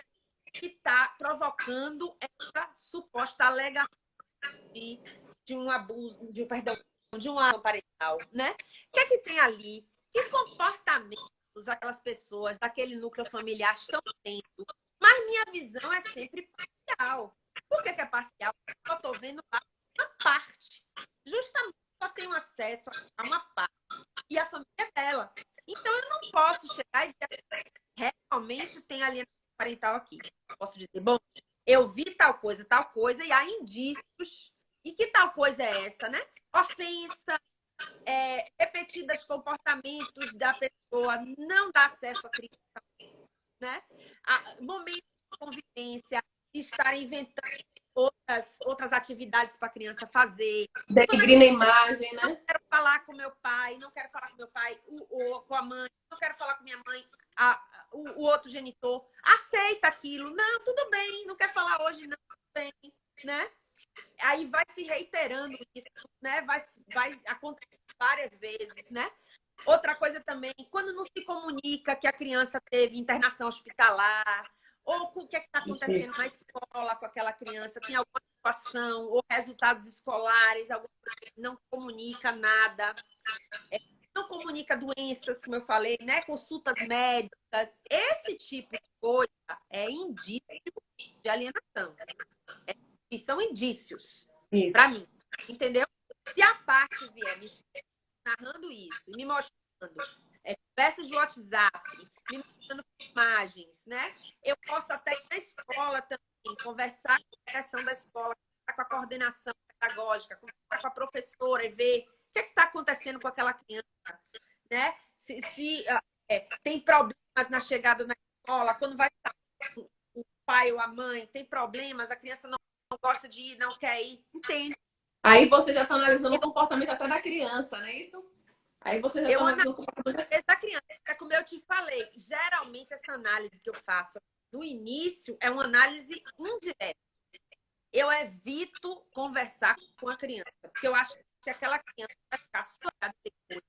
que está provocando essa suposta alegação de um abuso, perdão, de um ato parental, né? O que é que tem ali? Que comportamentos aquelas pessoas daquele núcleo familiar estão tendo? Mas minha visão é sempre parcial. Por que é parcial? Porque eu estou vendo lá uma parte. Justamente só tenho acesso a uma parte. E a família dela. Então, eu não posso chegar e dizer realmente tem alienação parental aqui. Eu posso dizer, bom, eu vi tal coisa, e há indícios. E que tal coisa é essa, né? Ofensa, repetidos comportamentos da pessoa, não dá acesso à criança, né? Momentos de convivência, estar inventando outras atividades para a criança fazer. Denegrindo a imagem, né? Não quero falar com meu pai, não quero falar com meu pai, com a mãe, não quero falar com minha mãe, o outro genitor. Aceita aquilo. Não, tudo bem, não quer falar hoje, não, tudo bem, né? Aí vai se reiterando isso, né? Vai acontecer várias vezes, né? Outra coisa também, quando não se comunica que a criança teve internação hospitalar, ou o que está acontecendo na escola com aquela criança, tem alguma situação, ou resultados escolares, não comunica nada, não comunica doenças, como eu falei, né? Consultas médicas, esse tipo de coisa é indício de alienação. E são indícios, para mim, entendeu? Se a parte vier me narrando isso, me mostrando conversas de WhatsApp, me mostrando imagens, né? Eu posso até ir na escola também, conversar com a direção da escola, com a coordenação pedagógica, conversar com a professora e ver o que está acontecendo com aquela criança, né? Se tem problemas na chegada na escola, quando vai estar o pai ou a mãe, tem problemas, a criança não gosta de ir, não quer ir, entende? Aí você já está analisando o comportamento até da criança, não é isso? Aí você já está analisando o comportamento da criança. É como eu te falei, geralmente essa análise que eu faço no início é uma análise indireta. Eu evito conversar com a criança, porque eu acho que aquela criança vai ficar associada depois,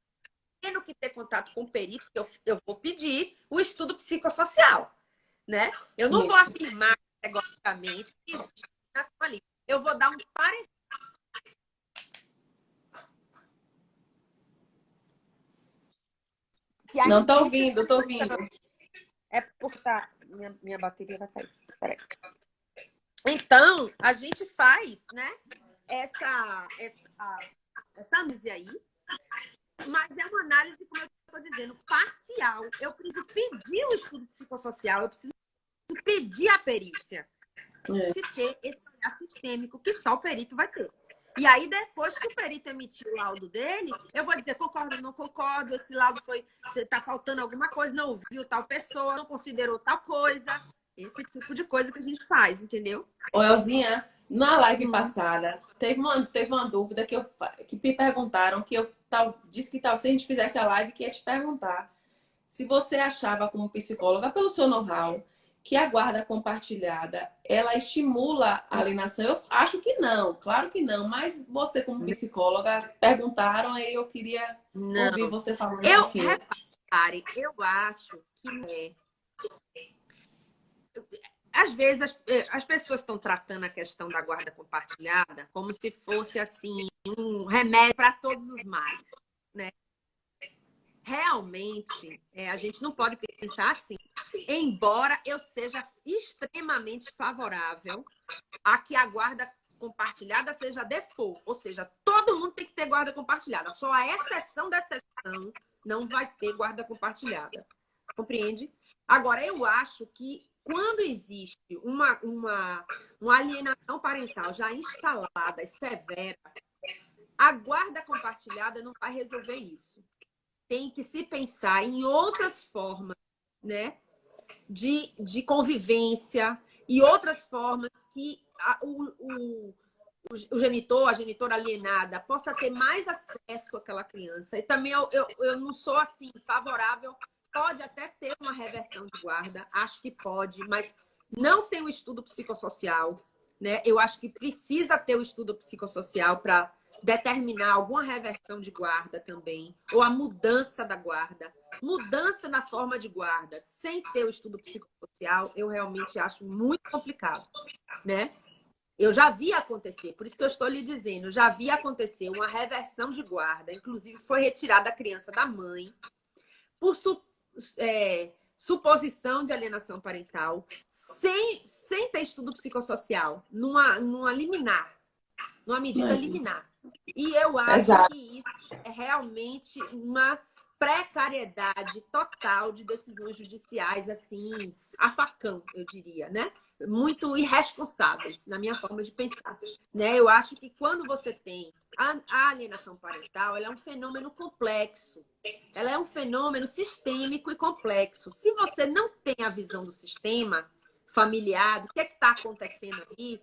tendo que ter contato com o perito, que eu vou pedir o estudo psicossocial, né? Eu não vou afirmar categoricamente que existe alienação ali. Eu vou dar um parecer. Não tô ouvindo, tô ouvindo. É porque tá... minha bateria vai cair. Peraí. Então, a gente faz, né, essa análise aí, mas é uma análise, como eu estou dizendo, parcial. Eu preciso pedir o estudo psicossocial, eu preciso pedir a perícia. Se ter esse olhar sistêmico que só o perito vai ter. E aí, depois que o perito emitir o laudo dele, eu vou dizer, concordo, não concordo, esse laudo tá faltando alguma coisa, não ouviu tal pessoa, não considerou tal coisa. Esse tipo de coisa que a gente faz, entendeu? Ô, Elzinha, na live passada, teve uma dúvida que me perguntaram, que eu disse que se a gente fizesse a live, que ia te perguntar se você achava, como psicóloga, pelo seu know-how, que a guarda compartilhada, ela estimula a alienação. Eu acho que não, claro que não, mas você, como psicóloga, perguntaram, aí eu queria ouvir você falando um pouquinho. Repare, eu acho que às vezes as pessoas estão tratando a questão da guarda compartilhada como se fosse assim um remédio para todos os males, né? Realmente, a gente não pode pensar assim. Embora eu seja extremamente favorável a que a guarda compartilhada seja default, ou seja, todo mundo tem que ter guarda compartilhada. Só a exceção da exceção não vai ter guarda compartilhada. Compreende? Agora, eu acho que quando existe uma alienação parental já instalada e severa, a guarda compartilhada não vai resolver isso. Tem que se pensar em outras formas, né, de convivência e outras formas que o genitor, a genitora alienada possa ter mais acesso àquela criança. E também eu não sou assim favorável. Pode até ter uma reversão de guarda, acho que pode, mas não sem o estudo psicossocial, né? Eu acho que precisa ter o estudo psicossocial para determinar alguma reversão de guarda também, ou a mudança da guarda. Mudança na forma de guarda, sem ter o estudo psicossocial, eu realmente acho muito complicado, né? Eu já vi acontecer, por isso que eu estou lhe dizendo, eu já vi acontecer uma reversão de guarda, inclusive foi retirada a criança da mãe, por suposição de alienação parental, sem ter estudo psicossocial, numa liminar, numa medida liminar. E eu acho que isso é realmente uma precariedade total de decisões judiciais, assim, a facão, eu diria, né? Muito irresponsáveis, na minha forma de pensar. Né? Eu acho que quando você tem a alienação parental, ela é um fenômeno complexo. Ela é um fenômeno sistêmico e complexo. Se você não tem a visão do sistema familiar, do que está acontecendo aí,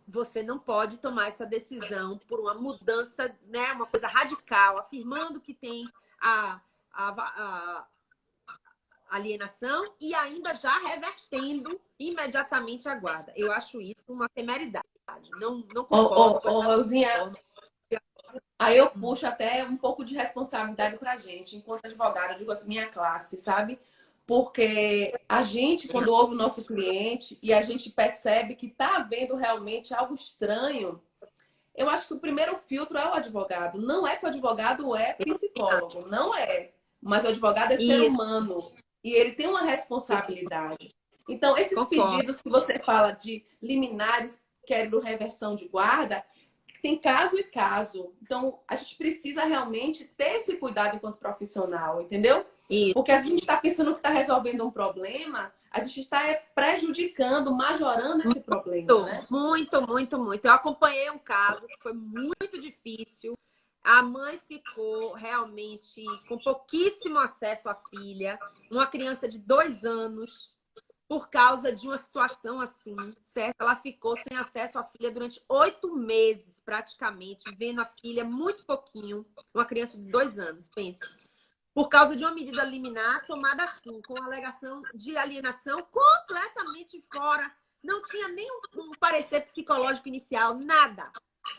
você não pode tomar essa decisão por uma mudança, né, uma coisa radical, afirmando que tem a alienação e ainda já revertendo imediatamente a guarda. Eu acho isso uma temeridade. Não concordo com essa Elzinha, forma. Aí eu puxo até um pouco de responsabilidade pra gente, enquanto advogada, eu digo assim, minha classe, sabe? Porque a gente, quando ouve o nosso cliente e a gente percebe que tá havendo realmente algo estranho, eu acho que o primeiro filtro é o advogado. Não é que o advogado é psicólogo, não é. Mas o advogado é ser Isso, humano e ele tem uma isso, responsabilidade. Então, esses concordo. pedidos que você fala de liminares, querendo reversão de guarda, tem caso e caso. Então, a gente precisa realmente ter esse cuidado enquanto profissional, entendeu? Isso. Porque a gente está pensando que está resolvendo um problema, a gente está prejudicando, majorando esse problema, né? Muito, muito, muito. Eu acompanhei um caso que foi muito difícil. A mãe ficou realmente com pouquíssimo acesso à filha, uma criança de 2 anos, por causa de uma situação assim, certo? Ela ficou sem acesso à filha durante 8 meses, praticamente, vendo a filha muito pouquinho, uma criança de 2 anos, pensa. Por causa de uma medida liminar tomada assim, com alegação de alienação completamente fora. Não tinha nem um parecer psicológico inicial, nada.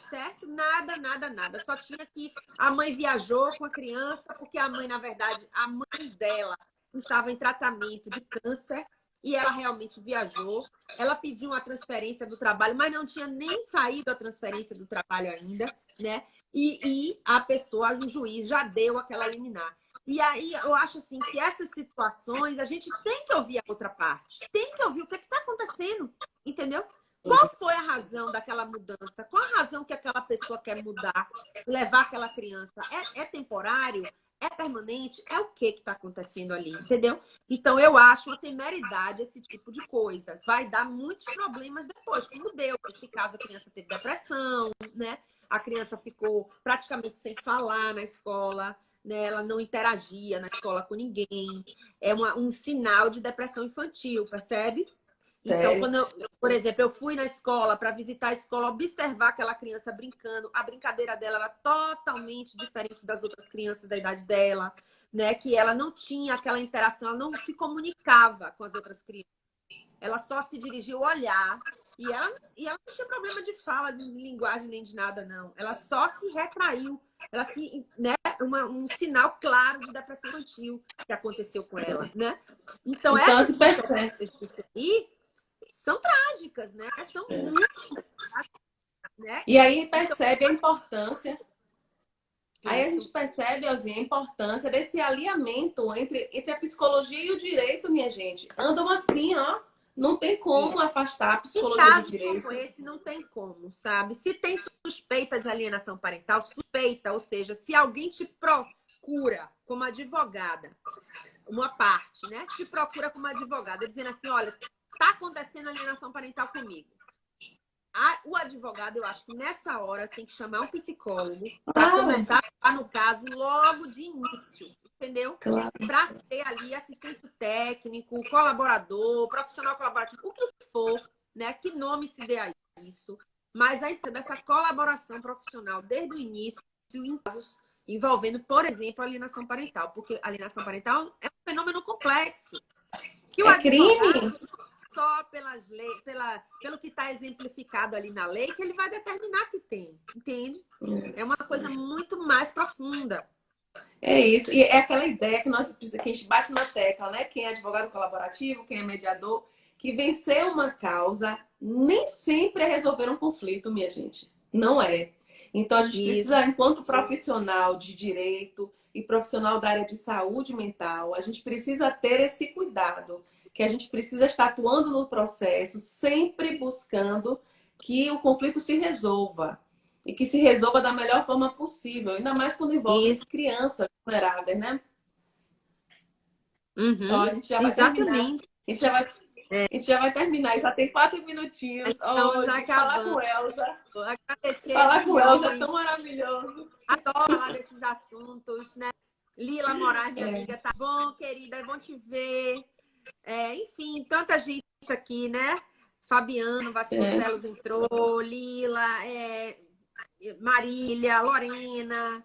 Certo? Nada, nada, nada. Só tinha que a mãe viajou com a criança, porque a mãe, na verdade, a mãe dela estava em tratamento de câncer e ela realmente viajou. Ela pediu uma transferência do trabalho, mas não tinha nem saído a transferência do trabalho ainda, né? E a pessoa, o juiz, já deu aquela liminar. E aí eu acho assim que essas situações a gente tem que ouvir a outra parte, tem que ouvir o que está acontecendo, entendeu? Qual foi a razão daquela mudança? Qual a razão que aquela pessoa quer mudar, levar aquela criança? É temporário? É permanente? É o que está acontecendo ali, entendeu? Então, eu acho uma temeridade esse tipo de coisa. Vai dar muitos problemas depois, como deu. Nesse caso, a criança teve depressão, né? A criança ficou praticamente sem falar na escola, né? Ela não interagia na escola com ninguém. É um sinal de depressão infantil, percebe? Então, Sério. por exemplo, eu fui na escola para visitar a escola, observar aquela criança brincando, a brincadeira dela era totalmente diferente das outras crianças da idade dela, né? Que ela não tinha aquela interação, ela não se comunicava com as outras crianças. Ela só se dirigiu o olhar e ela não tinha problema de fala, de linguagem nem de nada, não. Ela só se retraiu. Ela se, né? Um sinal claro de depressão infantil que aconteceu com ela, né? Então, Então, essas se situações percebe. aí são trágicas, né? São muito, né? E aí Então, percebe a importância. Aí a gente isso. percebe, Elzinha, a importância desse alinhamento entre a psicologia e o direito, minha gente. Andam assim, ó. Não tem como Isso. afastar a Em psicologia do casos como direito. esse, não tem como, sabe? Se tem suspeita de alienação parental, suspeita, ou seja, se alguém te procura como advogada, uma parte, né? Te procura como advogada, dizendo assim, olha, tá acontecendo alienação parental comigo. O advogado, eu acho que nessa hora tem que chamar um psicólogo para Claro, começar a atuar no caso logo de início, entendeu? claro. Para ser ali assistente técnico, colaborador, profissional colaborativo, o que for, né? Que nome se dê a isso. Mas aí essa colaboração profissional desde o início, em casos envolvendo, por exemplo, alienação parental, porque alienação parental é um fenômeno complexo que o É advogado crime? só pelas leis, pelo que está exemplificado ali na lei, que ele vai determinar que tem, entende? É uma coisa muito mais profunda. É isso. E é aquela ideia que que a gente bate na tecla, né? Quem é advogado colaborativo, quem é mediador, que vencer uma causa nem sempre é resolver um conflito, minha gente. Não é. Então a gente precisa, Isso, enquanto profissional de direito e profissional da área de saúde mental, a gente precisa ter esse cuidado, que a gente precisa estar atuando no processo, sempre buscando que o conflito se resolva e que se resolva da melhor forma possível, ainda mais quando envolve isso. crianças vulneráveis, né? Ó, Uhum, a gente já vai terminar. exatamente. A gente já vai, a gente já vai terminar. Já tem 4 minutinhos. Estamos Oh, gente, falar acabando. com Elza. Agradecer Falar com Elza é milhões. tão maravilhoso. Adoro falar desses assuntos, né? Lila Moraes, minha É, amiga, tá bom, querida? É bom te ver. Enfim, tanta gente aqui, né? Fabiano é, Vasconcelos entrou, Lila, Marília, Lorena,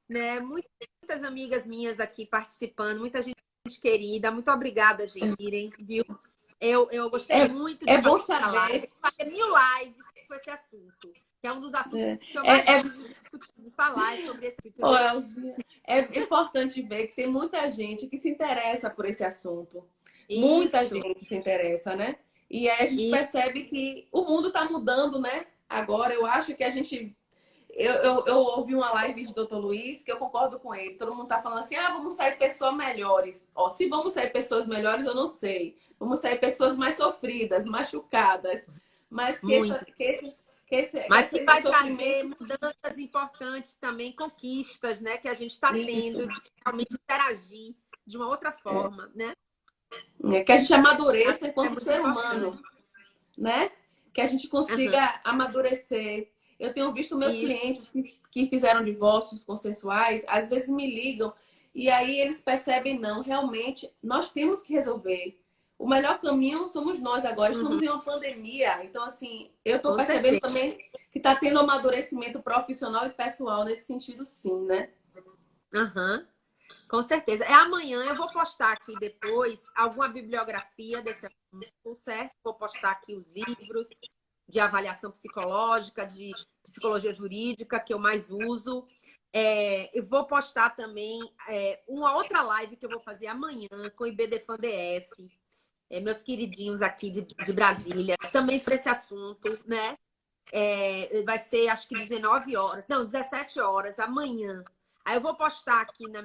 né? Muitas amigas minhas aqui participando, muita gente querida. Muito obrigada, gente, irem, viu? Eu gostei é, muito de é fazer bom essa live. saber. Fazer 1000 lives com esse assunto. que é um dos assuntos É, que eu mais é, gosto de discutir, de falar, é sobre esse tipo Ô, de... Elzinha, é importante ver que tem muita gente que se interessa por esse assunto. Muita Isso, gente se interessa, né? E aí a gente isso. percebe que o mundo está mudando, né? Agora, eu acho que a gente. Eu ouvi uma live de Dr. Luiz que eu concordo com ele. Todo mundo está falando assim: ah, vamos sair pessoas melhores. Ó, se vamos sair pessoas melhores, eu não sei. Vamos sair pessoas mais sofridas, machucadas. Mas Muito. que Mas que esse vai trazer sofrimento. mudanças importantes também, conquistas, né? Que a gente está Isso. tendo de realmente interagir de uma outra forma, né? Que a gente amadureça Acho que é enquanto muito ser humano, importante. né? Que a gente Aham. consiga amadurecer. Eu tenho visto meus E, clientes que fizeram divórcios consensuais, às vezes me ligam e aí eles percebem, não, realmente nós temos que resolver. O melhor caminho somos nós agora. uhum, Estamos em uma pandemia, então assim, eu estou com percebendo certeza. também que está tendo amadurecimento profissional e pessoal nesse sentido, sim, né? Aham. Com certeza. É amanhã, eu vou postar aqui depois alguma bibliografia desse assunto, certo? Vou postar aqui os livros de avaliação psicológica, de psicologia jurídica, que eu mais uso. Eu vou postar também uma outra live que eu vou fazer amanhã com o IBDFAN DF, meus queridinhos aqui de Brasília, também sobre esse assunto, né? Vai ser, acho que 19 horas, não, 17 horas, amanhã. Aí eu vou postar aqui na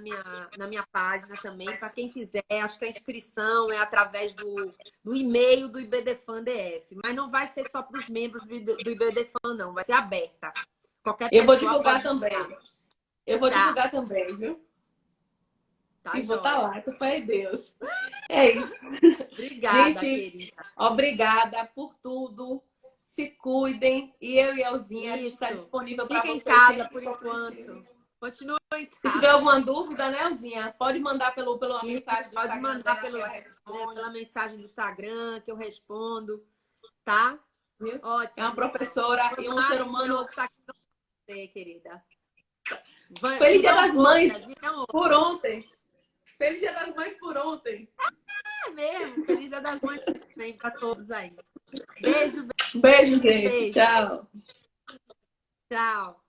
minha página também, para quem quiser. Acho que a inscrição é através do e-mail do IBDFAN DF. Mas não vai ser só para os membros do IBDFAN, não. Vai ser aberta. Qualquer Eu vou pessoa divulgar pode também. entrar. Eu vou Tá, divulgar também, viu? tá E vou estar joia. lá, com fé em Deus. É isso. Obrigada, Gente, querida. obrigada por tudo. Se cuidem. E eu e Elzinha, a gente está Isso. disponível para Fica em vocês casa sempre que por for preciso. enquanto. Continua em Se tiver casa. alguma dúvida, né, Elzinha? Pode mandar pela E mensagem do pode Instagram mandar dela que ela pela responde. mensagem do Instagram que eu respondo, tá? Viu? É uma Ótimo. professora Foi e um ser humano. maravilhoso estar aqui com você, querida. Feliz Dia Virão das Mães outras, virão por outras. ontem. Feliz Dia das Mães por ontem. É mesmo. Feliz Dia das Mães também para todos aí. Beijo, Beijo, gente. beijo. Tchau. Tchau.